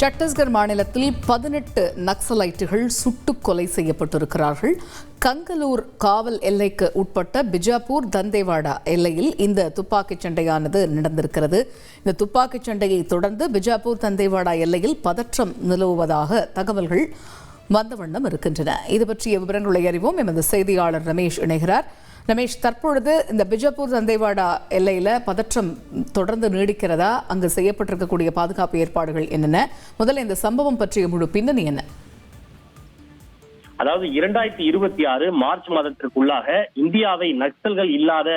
சத்தீஸ்கர் மாநிலத்தில் 18 நக்சலைட்டுகள் சுட்டுக் கொலை செய்யப்பட்டிருக்கிறார்கள். கங்கலூர் காவல் எல்லைக்கு உட்பட்ட பிஜாப்பூர் தந்தேவாடா எல்லையில் இந்த துப்பாக்கிச் சண்டையானது நடந்திருக்கிறது. இந்த துப்பாக்கிச் சண்டையை தொடர்ந்து பிஜாப்பூர் தந்தேவாடா எல்லையில் பதற்றம் நிலவுவதாக தகவல்கள் வந்த வண்ணம் இருக்கின்றன. இது பற்றிய விவரங்களை அறிவோம். எமது செய்தியாளர் ரமேஷ் இணைகிறார். ரமேஷ், தற்பொழுது இந்த பிஜாப்பூர் தந்தேவாடா எல்லையில பதற்றம் தொடர்ந்து நீடிக்கிறதா? அங்கு செய்யப்பட்டிருக்கக்கூடிய பாதுகாப்பு ஏற்பாடுகள் என்னென்ன? முதல்ல இந்த சம்பவம் பற்றிய முழு பின்னணி என்ன? அதாவது 2026 மார்ச் மாதத்திற்குள்ளாக இந்தியாவை நக்சல்கள் இல்லாத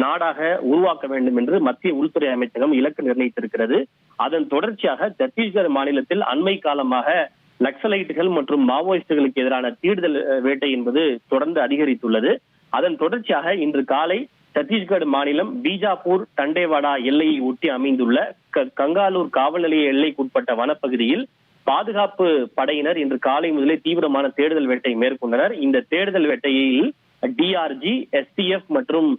நாடாக உருவாக்க வேண்டும் என்று மத்திய உள்துறை அமைச்சகம் இலக்கு நிர்ணயித்திருக்கிறது. அதன் தொடர்ச்சியாக சத்தீஸ்கர் மாநிலத்தில் அண்மை காலமாக நக்சலைட்டுகள் மற்றும் மாவோயிஸ்டுகளுக்கு எதிரான தீடுதல் வேட்டை என்பது தொடர்ந்து அதிகரித்துள்ளது. அதன் தொடர்ச்சியாக இன்று காலை சத்தீஸ்கர் மாநிலம் பீஜாப்பூர் தண்டேவாடா எல்லையை ஒட்டி அமைந்துள்ள கங்காலூர் காவல் நிலைய எல்லைக்குட்பட்ட வனப்பகுதியில் பாதுகாப்பு படையினர் இன்று காலை முதலே தீவிரமான தேடுதல் வேட்டை மேற்கொண்டனர். இந்த தேடுதல் வேட்டையில் டிஆர்ஜி, STF மற்றும்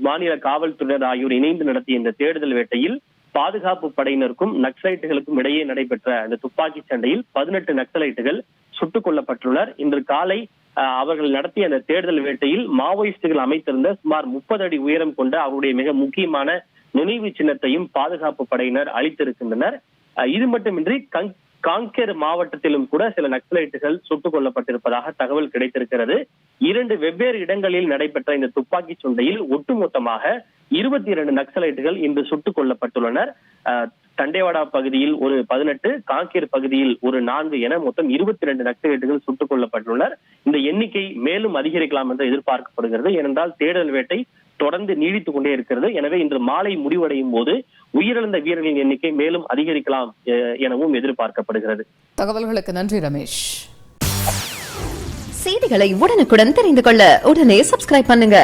மாநில காவல்துறையினர் ஆகியோர் இணைந்து நடத்திய இந்த தேடுதல் வேட்டையில் பாதுகாப்பு படையினருக்கும் நக்சலைட்டுகளுக்கும் இடையே நடைபெற்ற இந்த துப்பாக்கி சண்டையில் 18 நக்சலைட்டுகள் சுட்டுக் கொல்லப்பட்டுள்ளனர். இன்று காலை அவர்கள் நடத்திய அந்த தேடுதல் வேட்டையில் மாவோயிஸ்டுகள் அமைத்திருந்த சுமார் 30 அடி உயரம் கொண்ட அவருடைய மிக முக்கியமான நினைவு சின்னத்தையும் பாதுகாப்பு படையினர் அளித்திருக்கின்றனர். இது மட்டுமின்றி காங்கேர் மாவட்டத்திலும் கூட சில நக்சலைட்டுகள் சுட்டுக் கொல்லப்பட்டிருப்பதாக தகவல் கிடைத்திருக்கிறது. 2 வெவ்வேறு இடங்களில் நடைபெற்ற இந்த துப்பாக்கி சண்டையில் ஒட்டுமொத்தமாக 22 நக்சலைட்டுகள் இன்று சுட்டுக் கொல்லப்பட்டுள்ளனர். தண்டேவாடா பகுதியில் ஒரு 18, காங்கேர் பகுதியில் ஒரு 4 என மொத்தம் 22 நக்சலைட்டுகள் சுட்டுக் கொல்லப்பட்டுள்ளனர். இந்த எண்ணிக்கை மேலும் அதிகரிக்கலாம் என்று எதிர்பார்க்கப்படுகிறது. ஏனென்றால் தேடுதல் வேட்டை தொடர்ந்து நீடித்துக் கொண்டே இருக்கிறது. எனவே இன்று மாலை முடிவடையும் போது உயிரிழந்த வீரர்களின் எண்ணிக்கை மேலும் அதிகரிக்கலாம் எனவும் எதிர்பார்க்கப்படுகிறது. தகவல்களுக்கு நன்றி ரமேஷ். செய்திகளை உடனுக்குடன் தெரிந்து கொள்ள உடனே சப்ஸ்கிரைப் பண்ணுங்க.